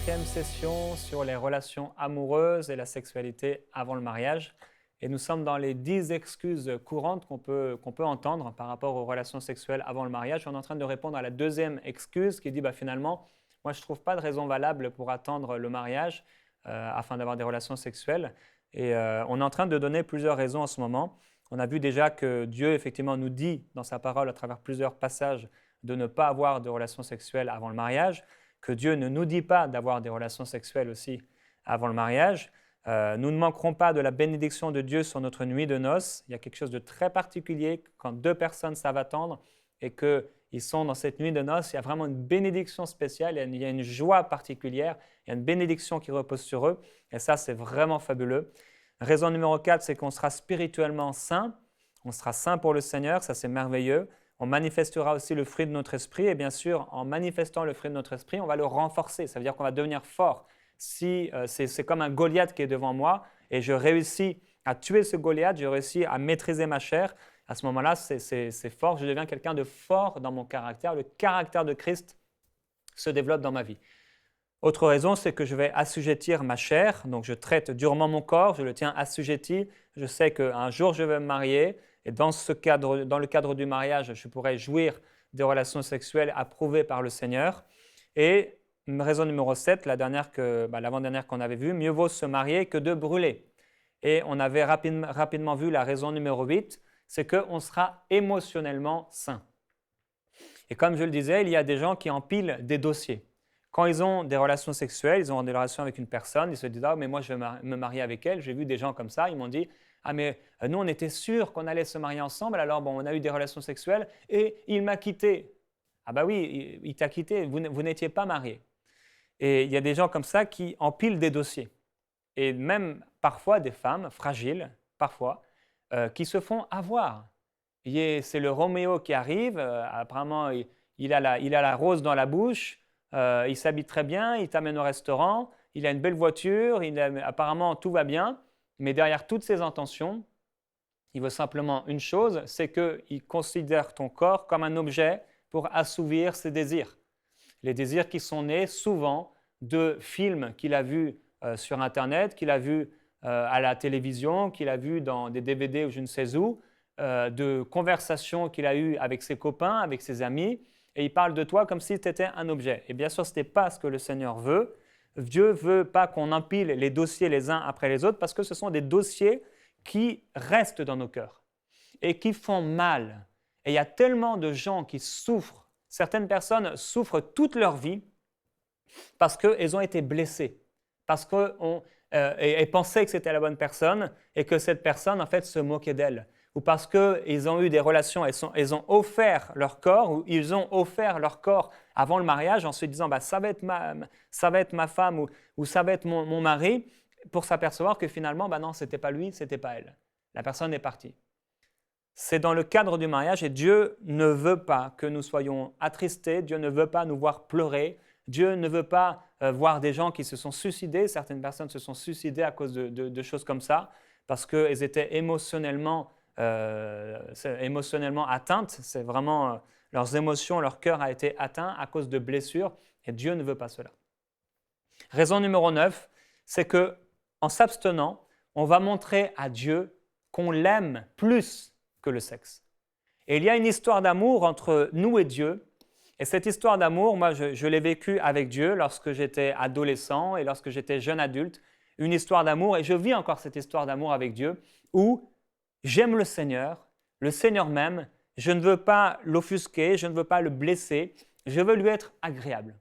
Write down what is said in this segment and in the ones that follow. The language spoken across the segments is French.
4e session sur les relations amoureuses et la sexualité avant le mariage. Et nous sommes dans les 10 excuses courantes qu'on peut entendre par rapport aux relations sexuelles avant le mariage. On est en train de répondre à la deuxième excuse qui dit finalement, moi je ne trouve pas de raison valable pour attendre le mariage afin d'avoir des relations sexuelles. Et on est en train de donner plusieurs raisons en ce moment. On a vu déjà que Dieu effectivement nous dit dans sa parole à travers plusieurs passages de ne pas avoir de relations sexuelles avant le mariage, que Dieu ne nous dit pas d'avoir des relations sexuelles aussi avant le mariage. Nous ne manquerons pas de la bénédiction de Dieu sur notre nuit de noces. Il y a quelque chose de très particulier quand deux personnes savent attendre et qu'ils sont dans cette nuit de noces. Il y a vraiment une bénédiction spéciale, il y a une joie particulière, il y a une bénédiction qui repose sur eux. Et ça, c'est vraiment fabuleux. Raison numéro 4, c'est qu'on sera spirituellement saint. On sera saint pour le Seigneur, ça c'est merveilleux. On manifestera aussi le fruit de notre esprit et bien sûr, en manifestant le fruit de notre esprit, on va le renforcer. Ça veut dire qu'on va devenir fort. Si c'est comme un Goliath qui est devant moi et je réussis à tuer ce Goliath, je réussis à maîtriser ma chair, à ce moment-là, c'est fort. Je deviens quelqu'un de fort dans mon caractère. Le caractère de Christ se développe dans ma vie. Autre raison, c'est que je vais assujettir ma chair. Donc, je traite durement mon corps, je le tiens assujetti. Je sais qu'un jour, je vais me marier. Et dans le cadre du mariage, je pourrai jouir des relations sexuelles approuvées par le Seigneur. Et raison numéro 7, l'avant-dernière qu'on avait vue, mieux vaut se marier que de brûler. Et on avait rapidement vu la raison numéro 8, c'est qu'on sera émotionnellement sain. Et comme je le disais, il y a des gens qui empilent des dossiers. Quand ils ont des relations sexuelles, ils ont des relations avec une personne, ils se disent « Ah, mais moi je vais me marier avec elle ». J'ai vu des gens comme ça, ils m'ont dit « Ah, mais nous on était sûrs qu'on allait se marier ensemble, alors on a eu des relations sexuelles et il m'a quitté ». Ah bah oui, il t'a quitté, vous n'étiez pas mariés. Et il y a des gens comme ça qui empilent des dossiers. Et même parfois des femmes fragiles, parfois, qui se font avoir. C'est le Roméo qui arrive, apparemment il a la rose dans la bouche, il s'habille très bien, il t'amène au restaurant, il a une belle voiture, apparemment tout va bien, mais derrière toutes ses intentions, il veut simplement une chose, c'est qu'il considère ton corps comme un objet pour assouvir ses désirs. Les désirs qui sont nés souvent de films qu'il a vus sur Internet, qu'il a vus à la télévision, qu'il a vus dans des DVD ou je ne sais où, de conversations qu'il a eues avec ses copains, avec ses amis, et il parle de toi comme si tu étais un objet. Et bien sûr, ce n'est pas ce que le Seigneur veut. Dieu ne veut pas qu'on empile les dossiers les uns après les autres parce que ce sont des dossiers qui restent dans nos cœurs et qui font mal. Et il y a tellement de gens qui souffrent. Certaines personnes souffrent toute leur vie parce qu'elles ont été blessées, parce qu'elles pensaient que c'était la bonne personne et que cette personne, en fait, se moquait d'elles. Ou parce qu'ils ont eu des relations, elles ont offert leur corps, ou ils ont offert leur corps avant le mariage en se disant ça va être ma femme ou ça va être mon mari, pour s'apercevoir que finalement, non, ce n'était pas lui, ce n'était pas elle. La personne est partie. C'est dans le cadre du mariage et Dieu ne veut pas que nous soyons attristés, Dieu ne veut pas nous voir pleurer, Dieu ne veut pas voir des gens qui se sont suicidés, certaines personnes se sont suicidées à cause de choses comme ça, parce qu'elles étaient émotionnellement atteintes, c'est vraiment leurs émotions, leur cœur a été atteint à cause de blessures et Dieu ne veut pas cela. Raison numéro 9, c'est qu'en s'abstenant, on va montrer à Dieu qu'on l'aime plus que le sexe. Et il y a une histoire d'amour entre nous et Dieu. Et cette histoire d'amour, moi, je l'ai vécue avec Dieu lorsque j'étais adolescent et lorsque j'étais jeune adulte. Une histoire d'amour, et je vis encore cette histoire d'amour avec Dieu, où j'aime le Seigneur m'aime, je ne veux pas l'offusquer, je ne veux pas le blesser, je veux lui être agréable.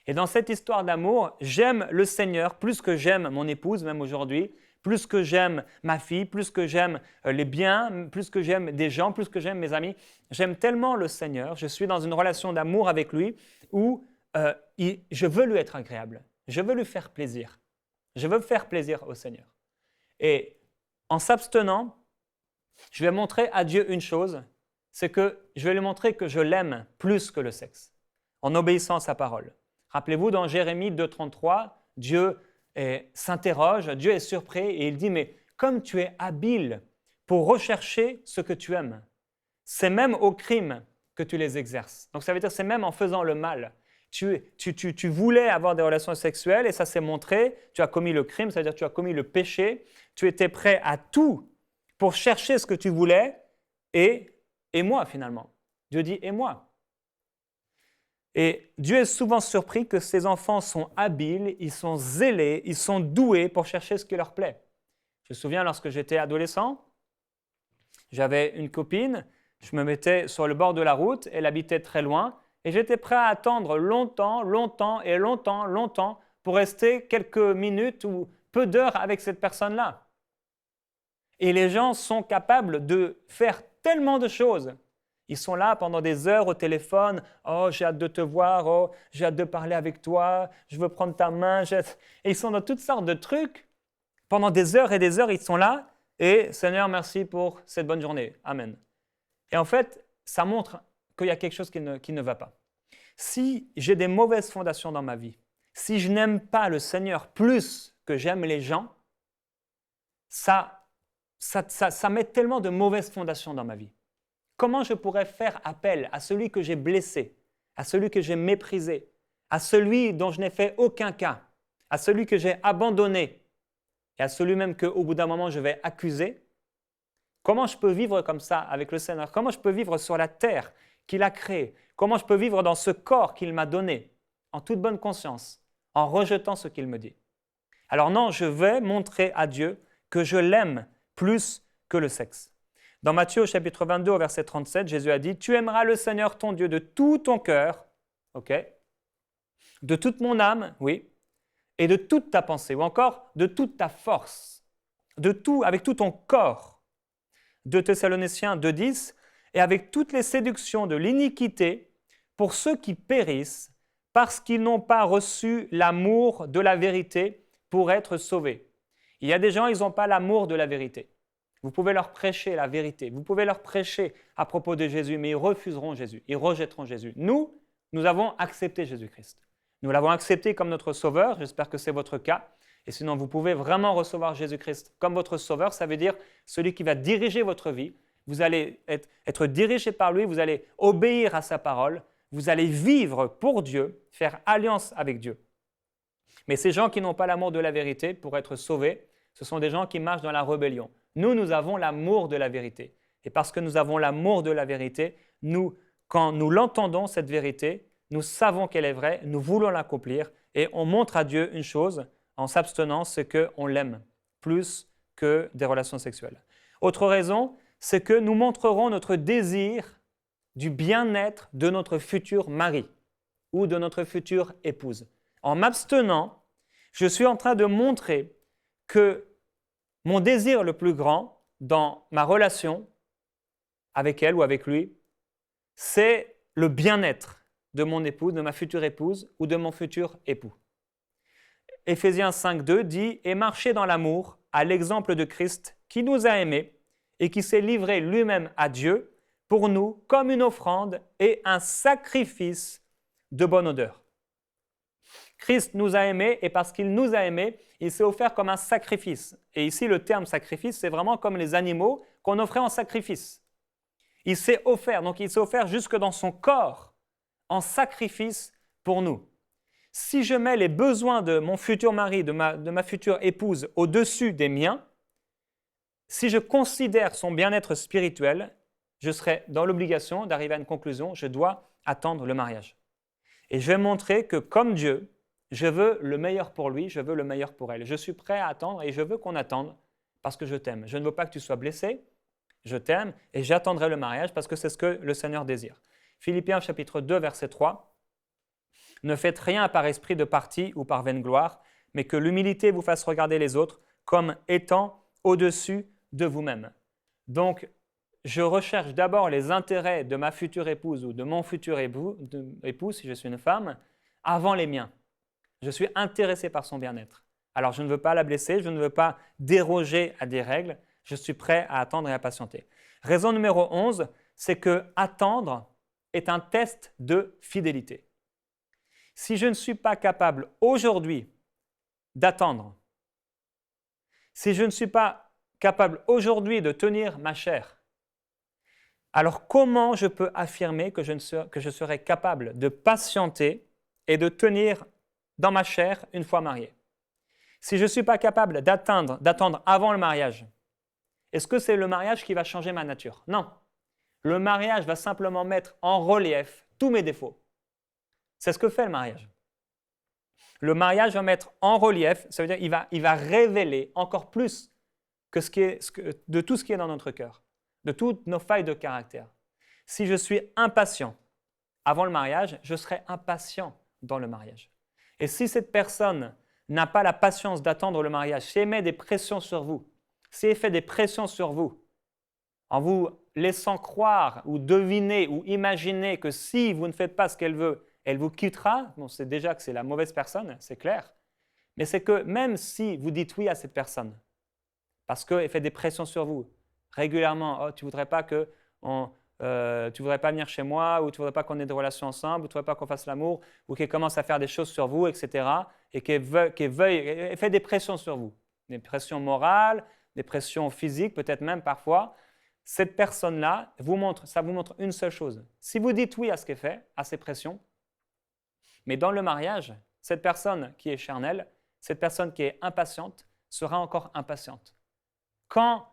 Et dans cette histoire d'amour, j'aime le Seigneur plus que j'aime mon épouse, même aujourd'hui, plus que j'aime ma fille, plus que j'aime les biens, plus que j'aime des gens, plus que j'aime mes amis. J'aime tellement le Seigneur, je suis dans une relation d'amour avec lui où je veux lui être agréable, je veux lui faire plaisir. Je veux faire plaisir au Seigneur. Et en s'abstenant, je vais montrer à Dieu une chose, c'est que je vais lui montrer que je l'aime plus que le sexe, en obéissant à sa parole. Rappelez-vous, dans Jérémie 2,33, Dieu s'interroge, Dieu est surpris et il dit « Mais comme tu es habile pour rechercher ce que tu aimes, c'est même au crime que tu les exerces. » Donc ça veut dire c'est même en faisant le mal. Tu voulais avoir des relations sexuelles et ça s'est montré, tu as commis le crime, c'est-à-dire tu as commis le péché, tu étais prêt à tout pour chercher ce que tu voulais et moi finalement. Dieu dit « et moi ». Et Dieu est souvent surpris que ses enfants sont habiles, ils sont zélés, ils sont doués pour chercher ce qui leur plaît. Je me souviens lorsque j'étais adolescent, j'avais une copine, je me mettais sur le bord de la route, elle habitait très loin, et j'étais prêt à attendre longtemps pour rester quelques minutes ou peu d'heures avec cette personne-là. Et les gens sont capables de faire tellement de choses. Ils sont là pendant des heures au téléphone. « Oh, j'ai hâte de te voir. Oh, j'ai hâte de parler avec toi. Je veux prendre ta main. » Et ils sont dans toutes sortes de trucs. Pendant des heures et des heures, ils sont là. Et « Seigneur, merci pour cette bonne journée. Amen. » Et en fait, ça montre qu'il y a quelque chose qui ne va pas. Si j'ai des mauvaises fondations dans ma vie, si je n'aime pas le Seigneur plus que j'aime les gens, ça met tellement de mauvaises fondations dans ma vie. Comment je pourrais faire appel à celui que j'ai blessé, à celui que j'ai méprisé, à celui dont je n'ai fait aucun cas, à celui que j'ai abandonné et à celui même qu'au bout d'un moment je vais accuser? Comment je peux vivre comme ça avec le Seigneur? Comment je peux vivre sur la terre qu'il a créée? Comment je peux vivre dans ce corps qu'il m'a donné, en toute bonne conscience, en rejetant ce qu'il me dit? Alors non, je vais montrer à Dieu que je l'aime plus que le sexe. Dans Matthieu au chapitre 22 au verset 37, Jésus a dit « Tu aimeras le Seigneur ton Dieu de tout ton cœur, de toute mon âme, oui, et de toute ta pensée, ou encore de toute ta force, avec tout ton corps. » 2 Thessaloniciens 2,10 « Et avec toutes les séductions de l'iniquité pour ceux qui périssent, parce qu'ils n'ont pas reçu l'amour de la vérité pour être sauvés. » Il y a des gens, ils n'ont pas l'amour de la vérité. Vous pouvez leur prêcher la vérité, vous pouvez leur prêcher à propos de Jésus, mais ils refuseront Jésus, ils rejetteront Jésus. Nous avons accepté Jésus-Christ. Nous l'avons accepté comme notre Sauveur, j'espère que c'est votre cas. Et sinon, vous pouvez vraiment recevoir Jésus-Christ comme votre Sauveur, ça veut dire celui qui va diriger votre vie. Vous allez être dirigé par lui, vous allez obéir à sa parole, vous allez vivre pour Dieu, faire alliance avec Dieu. Mais ces gens qui n'ont pas l'amour de la vérité pour être sauvés, ce sont des gens qui marchent dans la rébellion. Nous avons l'amour de la vérité. Et parce que nous avons l'amour de la vérité, quand nous l'entendons, cette vérité, nous savons qu'elle est vraie, nous voulons l'accomplir et on montre à Dieu une chose en s'abstenant, c'est qu'on l'aime plus que des relations sexuelles. Autre raison, c'est que nous montrerons notre désir du bien-être de notre futur mari ou de notre future épouse. En m'abstenant, je suis en train de montrer que mon désir le plus grand dans ma relation avec elle ou avec lui, c'est le bien-être de mon épouse, de ma future épouse ou de mon futur époux. Éphésiens 5,2 dit « Et marchez dans l'amour à l'exemple de Christ qui nous a aimés et qui s'est livré lui-même à Dieu pour nous comme une offrande et un sacrifice de bonne odeur. » Christ nous a aimés et parce qu'il nous a aimés, il s'est offert comme un sacrifice. Et ici, le terme sacrifice, c'est vraiment comme les animaux qu'on offrait en sacrifice. Il s'est offert, donc il s'est offert jusque dans son corps en sacrifice pour nous. Si je mets les besoins de mon futur mari, de ma future épouse au-dessus des miens, si je considère son bien-être spirituel, je serai dans l'obligation d'arriver à une conclusion, je dois attendre le mariage. Et je vais montrer que comme Dieu, je veux le meilleur pour lui, je veux le meilleur pour elle. Je suis prêt à attendre et je veux qu'on attende parce que je t'aime. Je ne veux pas que tu sois blessé, je t'aime et j'attendrai le mariage parce que c'est ce que le Seigneur désire. Philippiens chapitre 2, verset 3. « Ne faites rien par esprit de parti ou par vaine gloire, mais que l'humilité vous fasse regarder les autres comme étant au-dessus de vous-même. » Donc, je recherche d'abord les intérêts de ma future épouse ou de mon futur époux, si je suis une femme, avant les miens. Je suis intéressé par son bien-être. Alors, je ne veux pas la blesser, je ne veux pas déroger à des règles, je suis prêt à attendre et à patienter. Raison numéro 11, c'est que attendre est un test de fidélité. Si je ne suis pas capable aujourd'hui d'attendre, si je ne suis pas capable aujourd'hui de tenir ma chair, alors comment je peux affirmer que je serai capable de patienter et de tenir dans ma chair une fois marié. Si je ne suis pas capable d'attendre avant le mariage, est-ce que c'est le mariage qui va changer ma nature? Non. Le mariage va simplement mettre en relief tous mes défauts. C'est ce que fait le mariage. Le mariage va mettre en relief, ça veut dire qu'il va révéler encore plus de tout ce qui est dans notre cœur, de toutes nos failles de caractère. Si je suis impatient avant le mariage, je serai impatient dans le mariage. Et si cette personne n'a pas la patience d'attendre le mariage, si elle met des pressions sur vous, si elle fait des pressions sur vous, en vous laissant croire ou deviner ou imaginer que si vous ne faites pas ce qu'elle veut, elle vous quittera, bon, c'est déjà que c'est la mauvaise personne, c'est clair, mais c'est que même si vous dites oui à cette personne, parce qu'elle fait des pressions sur vous régulièrement, oh, tu ne voudrais pas tu voudrais pas venir chez moi, ou tu ne voudrais pas qu'on ait des relations ensemble, ou tu ne voudrais pas qu'on fasse l'amour, ou qu'elle commence à faire des choses sur vous, etc. Et qu'elle fait des pressions sur vous, des pressions morales, des pressions physiques, peut-être même parfois. Cette personne-là, ça vous montre une seule chose. Si vous dites oui à ce qu'elle fait, à ces pressions, mais dans le mariage, cette personne qui est charnelle, cette personne qui est impatiente, sera encore impatiente. Quand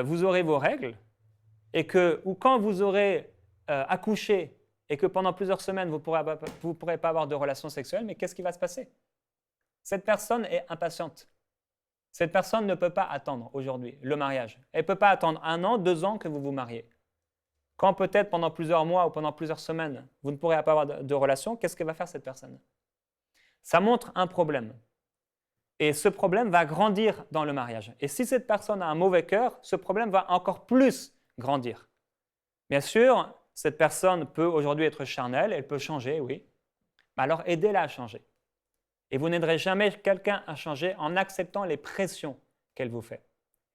vous aurez vos règles, ou quand vous aurez accouché et que pendant plusieurs semaines, vous ne pourrez pas avoir de relations sexuelles, mais qu'est-ce qui va se passer? Cette personne est impatiente. Cette personne ne peut pas attendre aujourd'hui le mariage. Elle ne peut pas attendre 1 an, 2 ans que vous vous mariez. Quand peut-être pendant plusieurs mois ou pendant plusieurs semaines, vous ne pourrez pas avoir de relation, qu'est-ce qu'elle va faire cette personne? Ça montre un problème. Et ce problème va grandir dans le mariage. Et si cette personne a un mauvais cœur, ce problème va encore plus grandir. Bien sûr, cette personne peut aujourd'hui être charnelle, elle peut changer, oui. Mais alors aidez-la à changer. Et vous n'aiderez jamais quelqu'un à changer en acceptant les pressions qu'elle vous fait.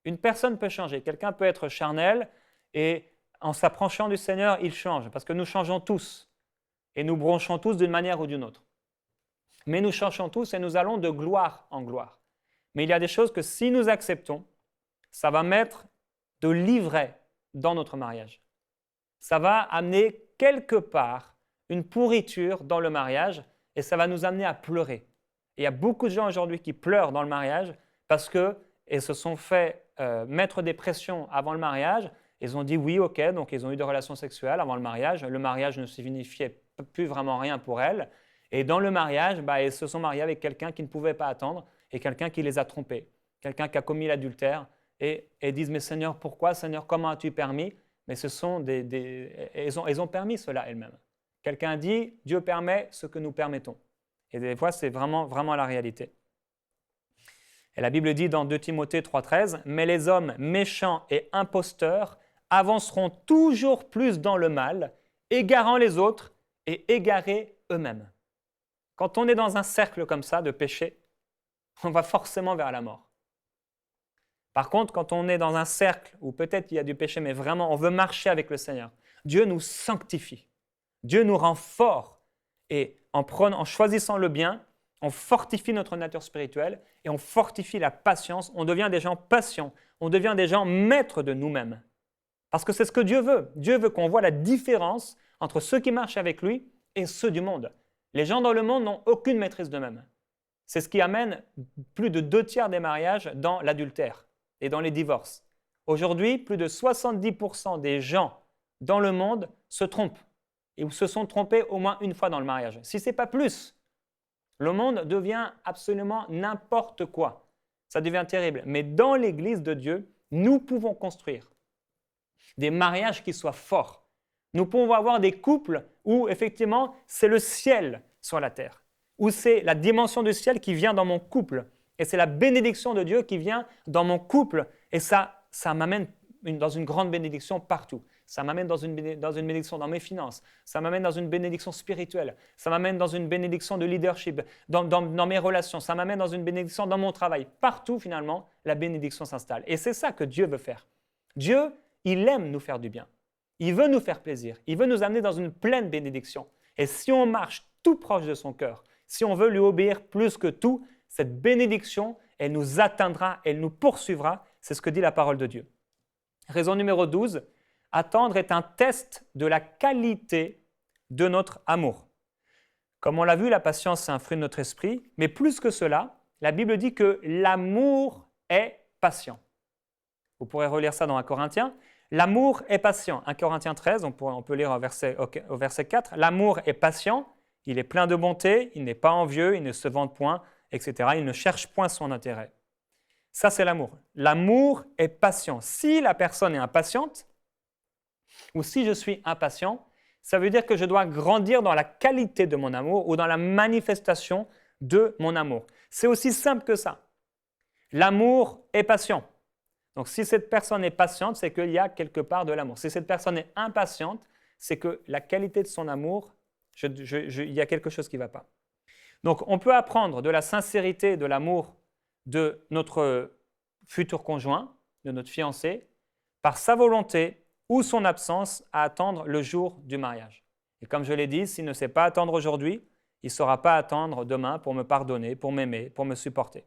Une personne peut changer, quelqu'un peut être charnel et en s'approchant du Seigneur, il change, parce que nous changeons tous et nous bronchons tous d'une manière ou d'une autre. Mais nous changeons tous et nous allons de gloire en gloire. Mais il y a des choses que si nous acceptons, ça va mettre de l'ivraie dans notre mariage. Ça va amener quelque part une pourriture dans le mariage et ça va nous amener à pleurer. Et il y a beaucoup de gens aujourd'hui qui pleurent dans le mariage parce qu'ils se sont fait mettre des pressions avant le mariage. Ils ont dit oui, ok, donc ils ont eu des relations sexuelles avant le mariage. Le mariage ne signifiait plus vraiment rien pour elles. Et dans le mariage, ils se sont mariés avec quelqu'un qui ne pouvait pas attendre et quelqu'un qui les a trompés, quelqu'un qui a commis l'adultère. Et disent, mais Seigneur, pourquoi? Seigneur, comment as-tu permis? Mais elles ont permis cela elles-mêmes. Quelqu'un dit, Dieu permet ce que nous permettons. Et des fois, c'est vraiment, vraiment la réalité. Et la Bible dit dans 2 Timothée 3,13, « Mais les hommes méchants et imposteurs avanceront toujours plus dans le mal, égarant les autres et égarés eux-mêmes. » Quand on est dans un cercle comme ça de péché, on va forcément vers la mort. Par contre, quand on est dans un cercle où peut-être il y a du péché, mais vraiment on veut marcher avec le Seigneur, Dieu nous sanctifie. Dieu nous rend forts. Et en choisissant le bien, on fortifie notre nature spirituelle et on fortifie la patience. On devient des gens patients. On devient des gens maîtres de nous-mêmes. Parce que c'est ce que Dieu veut. Dieu veut qu'on voit la différence entre ceux qui marchent avec lui et ceux du monde. Les gens dans le monde n'ont aucune maîtrise d'eux-mêmes. C'est ce qui amène plus de 2/3 des mariages dans l'adultère et dans les divorces. Aujourd'hui, plus de 70% des gens dans le monde se trompent et se sont trompés au moins une fois dans le mariage. Si ce n'est pas plus, le monde devient absolument n'importe quoi. Ça devient terrible. Mais dans l'Église de Dieu, nous pouvons construire des mariages qui soient forts. Nous pouvons avoir des couples où effectivement c'est le ciel sur la terre, où c'est la dimension du ciel qui vient dans mon couple et c'est la bénédiction de Dieu qui vient dans mon couple et ça m'amène dans une grande bénédiction partout. Ça m'amène dans une bénédiction dans mes finances, ça m'amène dans une bénédiction spirituelle, ça m'amène dans une bénédiction de leadership, dans mes relations, ça m'amène dans une bénédiction dans mon travail. Partout finalement, la bénédiction s'installe. Et c'est ça que Dieu veut faire. Dieu, il aime nous faire du bien. Il veut nous faire plaisir. Il veut nous amener dans une pleine bénédiction. Et si on marche tout proche de son cœur, si on veut lui obéir plus que tout, cette bénédiction, elle nous atteindra, elle nous poursuivra. C'est ce que dit la parole de Dieu. Raison numéro 12, attendre est un test de la qualité de notre amour. Comme on l'a vu, la patience, c'est un fruit de notre esprit, mais plus que cela, la Bible dit que l'amour est patient. Vous pourrez relire ça dans 1 Corinthiens. L'amour est patient. 1 Corinthiens 13, on peut lire au verset 4. L'amour est patient, il est plein de bonté, il n'est pas envieux, il ne se vante point, etc. Il ne cherche point son intérêt. Ça, c'est l'amour. L'amour est patient. Si la personne est impatiente, ou si je suis impatient, ça veut dire que je dois grandir dans la qualité de mon amour ou dans la manifestation de mon amour. C'est aussi simple que ça. L'amour est patient. Donc, si cette personne est patiente, c'est qu'il y a quelque part de l'amour. Si cette personne est impatiente, c'est que la qualité de son amour, il y a quelque chose qui ne va pas. Donc, on peut apprendre de la sincérité de l'amour de notre futur conjoint, de notre fiancé, par sa volonté ou son absence à attendre le jour du mariage. Et comme je l'ai dit, s'il ne sait pas attendre aujourd'hui, il ne saura pas attendre demain pour me pardonner, pour m'aimer, pour me supporter.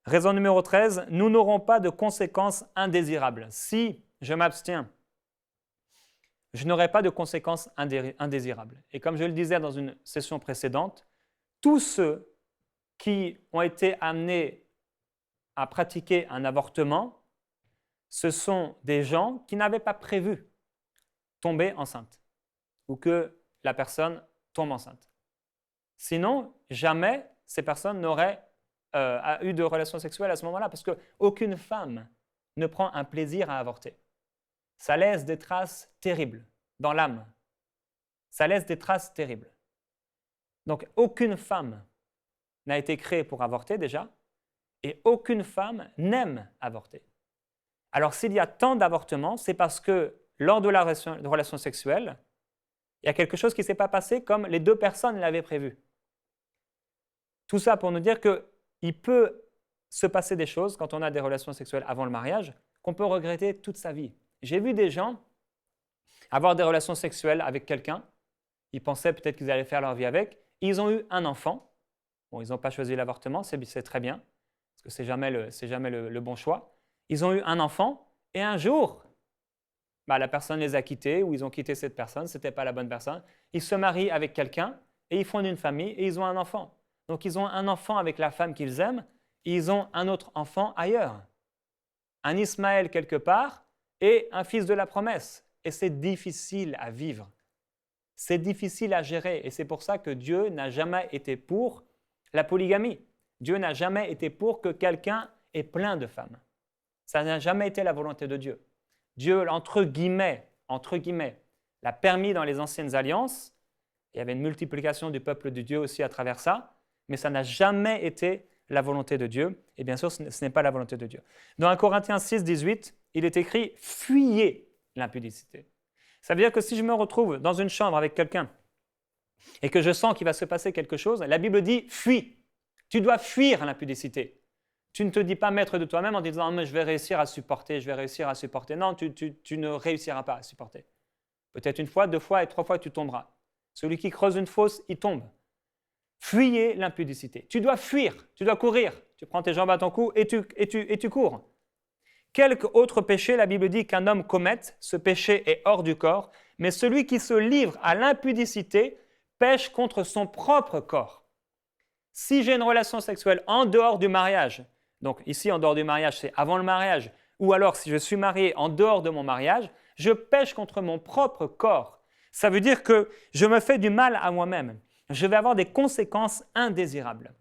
Raison numéro 13, nous n'aurons pas de conséquences indésirables. Si je m'abstiens, je n'aurai pas de conséquences indésirables. Et comme je le disais dans une session précédente, tous ceux qui ont été amenés à pratiquer un avortement, ce sont des gens qui n'avaient pas prévu tomber enceinte ou que la personne tombe enceinte. Sinon, jamais ces personnes n'auraient eu de relations sexuelles à ce moment-là, parce qu'aucune femme ne prend un plaisir à avorter. Ça laisse des traces terribles dans l'âme. Ça laisse des traces terribles. Donc, aucune femme n'a été créée pour avorter déjà, et aucune femme n'aime avorter. Alors, s'il y a tant d'avortements, c'est parce que lors de la relation sexuelle, il y a quelque chose qui ne s'est pas passé comme les deux personnes l'avaient prévu. Tout ça pour nous dire qu'il peut se passer des choses quand on a des relations sexuelles avant le mariage qu'on peut regretter toute sa vie. J'ai vu des gens avoir des relations sexuelles avec quelqu'un, ils pensaient peut-être qu'ils allaient faire leur vie avec, ils ont eu un enfant. Bon, ils n'ont pas choisi l'avortement, c'est très bien, parce que ce n'est jamais le bon choix. Ils ont eu un enfant, et un jour, la personne les a quittés, ou ils ont quitté cette personne, ce n'était pas la bonne personne. Ils se marient avec quelqu'un, et ils fondent une famille, et ils ont un enfant. Donc, ils ont un enfant avec la femme qu'ils aiment, et ils ont un autre enfant ailleurs. Un Ismaël quelque part, et un fils de la promesse. Et c'est difficile à vivre. C'est difficile à gérer, et c'est pour ça que Dieu n'a jamais été pour la polygamie. Dieu n'a jamais été pour que quelqu'un ait plein de femmes. Ça n'a jamais été la volonté de Dieu. Dieu, entre guillemets, l'a permis dans les anciennes alliances. Il y avait une multiplication du peuple de Dieu aussi à travers ça, mais ça n'a jamais été la volonté de Dieu. Et bien sûr, ce n'est pas la volonté de Dieu. Dans 1 Corinthiens 6, 18, il est écrit « Fuyez l'impudicité ». Ça veut dire que si je me retrouve dans une chambre avec quelqu'un et que je sens qu'il va se passer quelque chose, la Bible dit « Fuis ». Tu dois fuir l'impudicité. Tu ne te dis pas maître de toi-même en disant « mais je vais réussir à supporter, je vais réussir à supporter ». Non, tu ne réussiras pas à supporter. Peut-être une fois, deux fois et trois fois, tu tomberas. Celui qui creuse une fosse, il tombe. Fuyez l'impudicité. Tu dois fuir, tu dois courir. Tu prends tes jambes à ton cou et tu cours. Quelque autre péché, la Bible dit qu'un homme commette, ce péché est hors du corps, mais celui qui se livre à l'impudicité pêche contre son propre corps. Si j'ai une relation sexuelle en dehors du mariage, donc ici en dehors du mariage, c'est avant le mariage, ou alors si je suis marié en dehors de mon mariage, je pêche contre mon propre corps. Ça veut dire que je me fais du mal à moi-même. Je vais avoir des conséquences indésirables.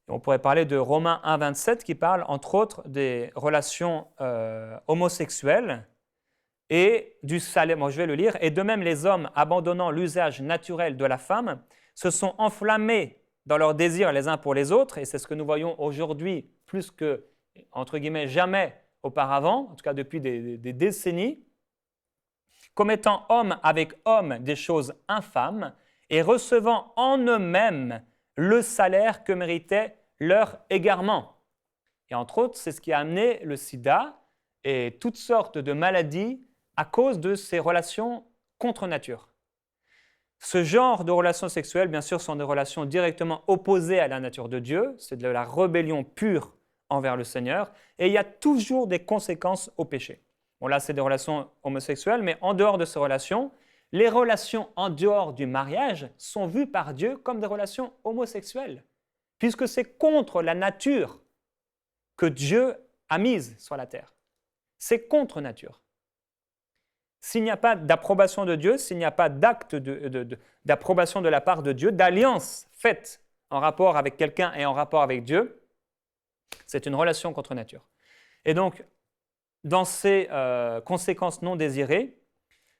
On pourrait parler de Romains 1, 27 qui parle entre autres des relations homosexuelles et du salaire. Moi, je vais le lire. Et de même, les hommes, abandonnant l'usage naturel de la femme, se sont enflammés dans leurs désirs les uns pour les autres. Et c'est ce que nous voyons aujourd'hui plus que, entre guillemets, jamais auparavant, en tout cas depuis des décennies, commettant homme avec homme des choses infâmes et recevant en eux-mêmes le salaire que méritait leur égarement. Et entre autres, c'est ce qui a amené le sida et toutes sortes de maladies à cause de ces relations contre nature. Ce genre de relations sexuelles, bien sûr, sont des relations directement opposées à la nature de Dieu, c'est de la rébellion pure envers le Seigneur, et il y a toujours des conséquences au péché. Bon, là, c'est des relations homosexuelles, mais en dehors de ces relations, les relations en dehors du mariage sont vues par Dieu comme des relations homosexuelles, puisque c'est contre la nature que Dieu a mise sur la terre. C'est contre nature. S'il n'y a pas d'approbation de Dieu, s'il n'y a pas d'acte d'approbation de la part de Dieu, d'alliance faite en rapport avec quelqu'un et en rapport avec Dieu, c'est une relation contre nature. Et donc, dans ces conséquences non désirées,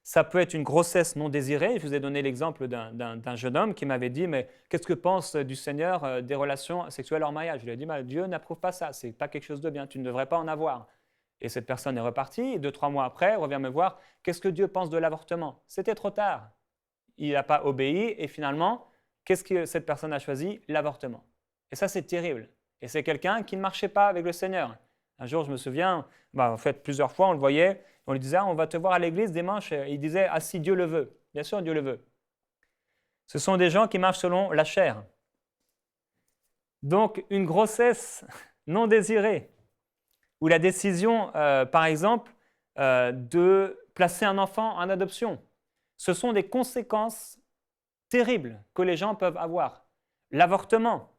ça peut être une grossesse non désirée. Je vous ai donné l'exemple d'un jeune homme qui m'avait dit « Mais qu'est-ce que pense du Seigneur des relations sexuelles hors mariage ?» Je lui ai dit « Dieu n'approuve pas ça, ce n'est pas quelque chose de bien, tu ne devrais pas en avoir. » Et cette personne est repartie, et 2-3 mois après, elle revient me voir « Qu'est-ce que Dieu pense de l'avortement ?» C'était trop tard. Il n'a pas obéi, et finalement, qu'est-ce que cette personne a choisi? L'avortement. Et ça, c'est terrible. Et c'est quelqu'un qui ne marchait pas avec le Seigneur. Un jour, je me souviens, en fait, plusieurs fois, on le voyait, on lui disait « On va te voir à l'église dimanche. » Et il disait « Ah, si Dieu le veut. » Bien sûr, Dieu le veut. Ce sont des gens qui marchent selon la chair. Donc, une grossesse non désirée, ou la décision, par exemple, de placer un enfant en adoption, ce sont des conséquences terribles que les gens peuvent avoir. L'avortement,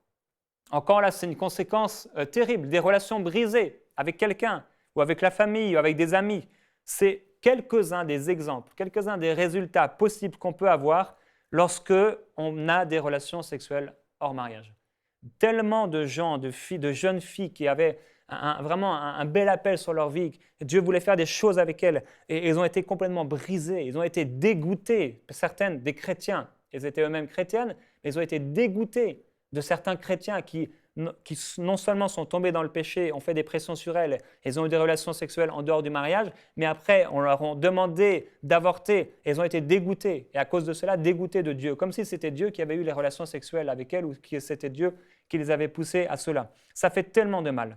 encore là, c'est une conséquence terrible. Des relations brisées avec quelqu'un, ou avec la famille, ou avec des amis. C'est quelques-uns des exemples, quelques-uns des résultats possibles qu'on peut avoir lorsque on a des relations sexuelles hors mariage. Tellement de gens, de jeunes filles qui avaient vraiment un bel appel sur leur vie. Dieu voulait faire des choses avec elles et ils ont été complètement brisés, ils ont été dégoûtés. Certaines des chrétiens, elles étaient eux-mêmes chrétiennes, mais ils ont été dégoûtés de certains chrétiens qui non seulement sont tombés dans le péché, ont fait des pressions sur elles, elles ont eu des relations sexuelles en dehors du mariage, mais après, on leur a demandé d'avorter, elles ont été dégoûtées, et à cause de cela, dégoûtées de Dieu, comme si c'était Dieu qui avait eu les relations sexuelles avec elles ou que c'était Dieu qui les avait poussées à cela. Ça fait tellement de mal.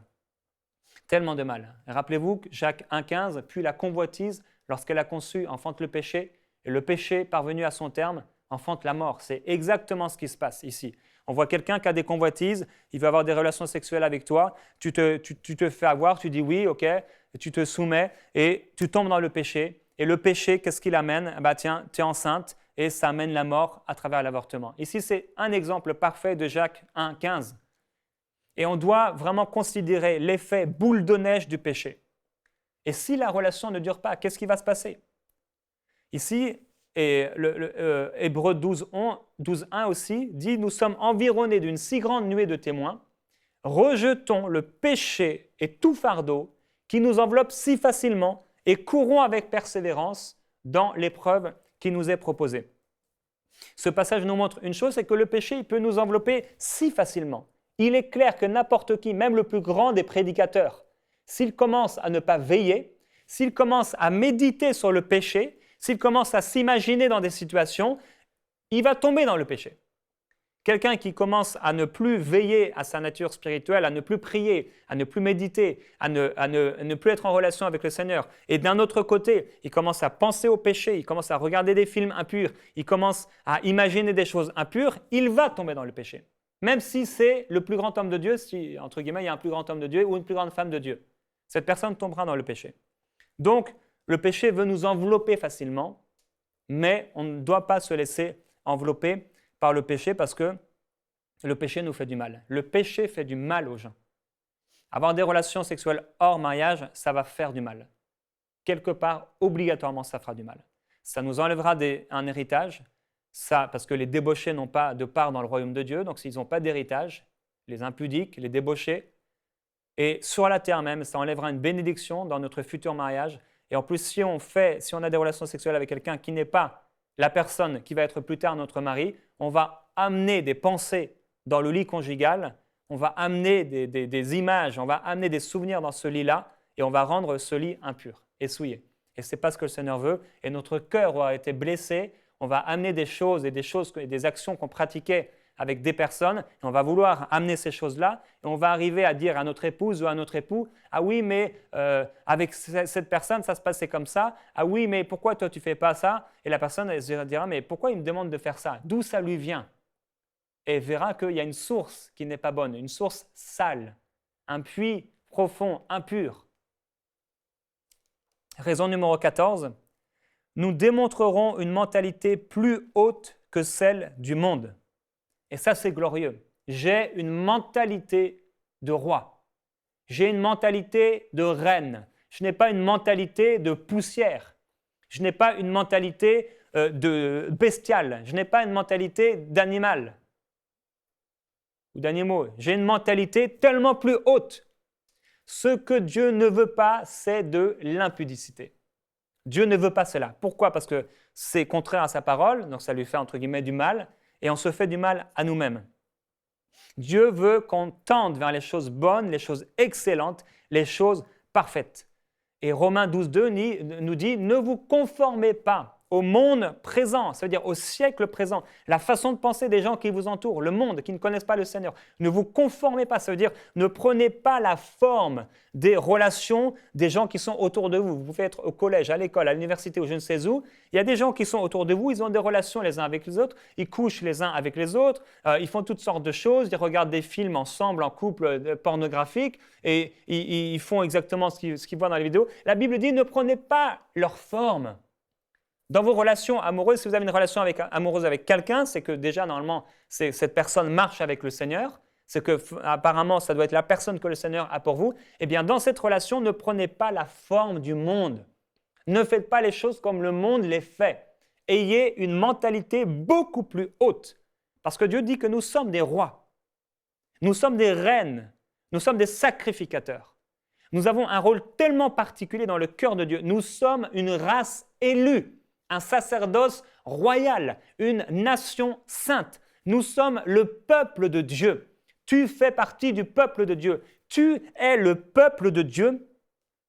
Tellement de mal. Rappelez-vous que Jacques 1,15, puis la convoitise, lorsqu'elle a conçu, enfante le péché, et le péché, parvenu à son terme, enfante la mort. C'est exactement ce qui se passe ici. On voit quelqu'un qui a des convoitises, il veut avoir des relations sexuelles avec toi, tu te fais avoir, tu dis oui, ok, tu te soumets et tu tombes dans le péché. Et le péché, qu'est-ce qu'il amène? Tiens, tu es enceinte et ça amène la mort à travers l'avortement. Ici, c'est un exemple parfait de Jacques 1,15. Et on doit vraiment considérer l'effet boule de neige du péché. Et si la relation ne dure pas, qu'est-ce qui va se passer? Ici, et Hébreux 12.1 aussi dit « Nous sommes environnés d'une si grande nuée de témoins, rejetons le péché et tout fardeau qui nous enveloppe si facilement et courons avec persévérance dans l'épreuve qui nous est proposée. » Ce passage nous montre une chose, c'est que le péché il peut nous envelopper si facilement. Il est clair que n'importe qui, même le plus grand des prédicateurs, s'il commence à ne pas veiller, s'il commence à méditer sur le péché, s'il commence à s'imaginer dans des situations, il va tomber dans le péché. Quelqu'un qui commence à ne plus veiller à sa nature spirituelle, à ne plus prier, à ne plus méditer, à ne plus être en relation avec le Seigneur, et d'un autre côté, il commence à penser au péché, il commence à regarder des films impurs, il commence à imaginer des choses impures, il va tomber dans le péché. Même si c'est le plus grand homme de Dieu, si, entre guillemets, il y a un plus grand homme de Dieu ou une plus grande femme de Dieu. Cette personne tombera dans le péché. Donc, le péché veut nous envelopper facilement, mais on ne doit pas se laisser envelopper par le péché parce que le péché nous fait du mal. Le péché fait du mal aux gens. Avoir des relations sexuelles hors mariage, ça va faire du mal. Quelque part, obligatoirement, ça fera du mal. Ça nous enlèvera un héritage, ça, parce que les débauchés n'ont pas de part dans le royaume de Dieu, donc s'ils n'ont pas d'héritage, les impudiques, les débauchés, et sur la terre même, ça enlèvera une bénédiction dans notre futur mariage. Et en plus, si on a des relations sexuelles avec quelqu'un qui n'est pas la personne qui va être plus tard notre mari, on va amener des pensées dans le lit conjugal, on va amener des images, on va amener des souvenirs dans ce lit-là et on va rendre ce lit impur et souillé. Et ce n'est pas ce que le Seigneur veut. Et notre cœur aura été blessé. On va amener des choses et des actions qu'on pratiquait avec des personnes, et on va vouloir amener ces choses-là, et on va arriver à dire à notre épouse ou à notre époux « Ah oui, mais avec cette personne, ça se passait comme ça. Ah oui, mais pourquoi toi, tu ne fais pas ça ?» Et la personne elle se dira « Mais pourquoi il me demande de faire ça? D'où ça lui vient ?» Et verra qu'il y a une source qui n'est pas bonne, une source sale, un puits profond, impur. Raison numéro 14, nous démontrerons une mentalité plus haute que celle du monde. Et ça, c'est glorieux. J'ai une mentalité de roi. J'ai une mentalité de reine. Je n'ai pas une mentalité de poussière. Je n'ai pas une mentalité de bestiale. Je n'ai pas une mentalité d'animal ou d'animaux. J'ai une mentalité tellement plus haute. Ce que Dieu ne veut pas, c'est de l'impudicité. Dieu ne veut pas cela. Pourquoi? Parce que c'est contraire à sa parole, donc ça lui fait entre guillemets du mal, et on se fait du mal à nous-mêmes. Dieu veut qu'on tende vers les choses bonnes, les choses excellentes, les choses parfaites. Et Romains 12,2 nous dit « Ne vous conformez pas au monde présent », ça veut dire au siècle présent, la façon de penser des gens qui vous entourent, le monde, qui ne connaissent pas le Seigneur. Ne vous conformez pas, ça veut dire ne prenez pas la forme des relations des gens qui sont autour de vous. Vous pouvez être au collège, à l'école, à l'université ou je ne sais où. Il y a des gens qui sont autour de vous, ils ont des relations les uns avec les autres, ils couchent les uns avec les autres, ils font toutes sortes de choses, ils regardent des films ensemble en couple pornographique et ils font exactement ce qu'ils voient dans les vidéos. La Bible dit ne prenez pas leur forme. Dans vos relations amoureuses, si vous avez une relation amoureuse avec quelqu'un, c'est que déjà, normalement, cette personne marche avec le Seigneur, c'est que apparemment, ça doit être la personne que le Seigneur a pour vous. Eh bien, dans cette relation, ne prenez pas la forme du monde. Ne faites pas les choses comme le monde les fait. Ayez une mentalité beaucoup plus haute. Parce que Dieu dit que nous sommes des rois. Nous sommes des reines. Nous sommes des sacrificateurs. Nous avons un rôle tellement particulier dans le cœur de Dieu. Nous sommes une race élue. Un sacerdoce royal, une nation sainte. Nous sommes le peuple de Dieu. Tu fais partie du peuple de Dieu. Tu es le peuple de Dieu.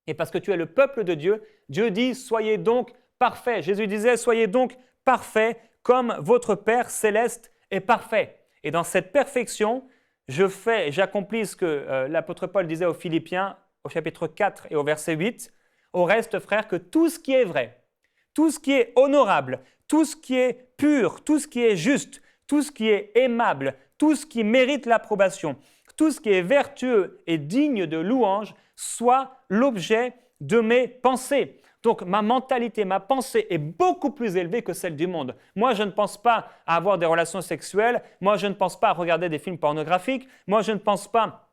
Et parce que tu es le peuple de Dieu, Dieu dit « Soyez donc parfaits ». Jésus disait « Soyez donc parfaits comme votre Père céleste est parfait ». Et dans cette perfection, j'accomplis ce que l'apôtre Paul disait aux Philippiens au chapitre 4 et au verset 8. « Au reste, frères, que tout ce qui est vrai, tout ce qui est honorable, tout ce qui est pur, tout ce qui est juste, tout ce qui est aimable, tout ce qui mérite l'approbation, tout ce qui est vertueux et digne de louange, soit l'objet de mes pensées. » Donc ma mentalité, ma pensée est beaucoup plus élevée que celle du monde. Moi, je ne pense pas à avoir des relations sexuelles, moi, je ne pense pas à regarder des films pornographiques, moi, je ne pense pas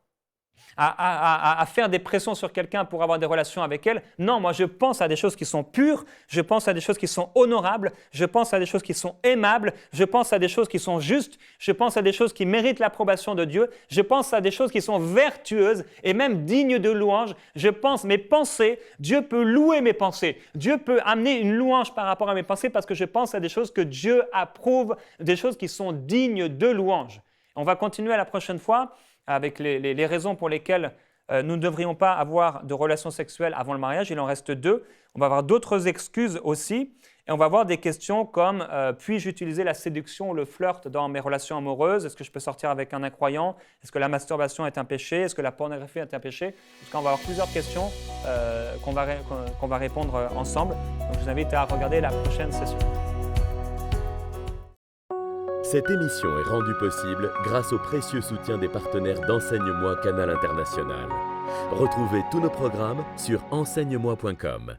à faire des pressions sur quelqu'un pour avoir des relations avec elle. Non, moi je pense à des choses qui sont pures, je pense à des choses qui sont honorables, je pense à des choses qui sont aimables, je pense à des choses qui sont justes, je pense à des choses qui méritent l'approbation de Dieu, je pense à des choses qui sont vertueuses et même dignes de louange. Je pense mes pensées, Dieu peut louer mes pensées, Dieu peut amener une louange par rapport à mes pensées parce que je pense à des choses que Dieu approuve, des choses qui sont dignes de louange. On va continuer la prochaine fois avec les raisons pour lesquelles nous ne devrions pas avoir de relations sexuelles avant le mariage. Il en reste 2. On va avoir d'autres excuses aussi. Et on va avoir des questions comme puis-je utiliser la séduction ou le flirt dans mes relations amoureuses? Est-ce que je peux sortir avec un incroyant? Est-ce que la masturbation est un péché? Est-ce que la pornographie est un péché? On va avoir plusieurs questions qu'on va répondre ensemble. Donc, je vous invite à regarder la prochaine session. Cette émission est rendue possible grâce au précieux soutien des partenaires d'Enseigne-moi Canal International. Retrouvez tous nos programmes sur enseigne-moi.com.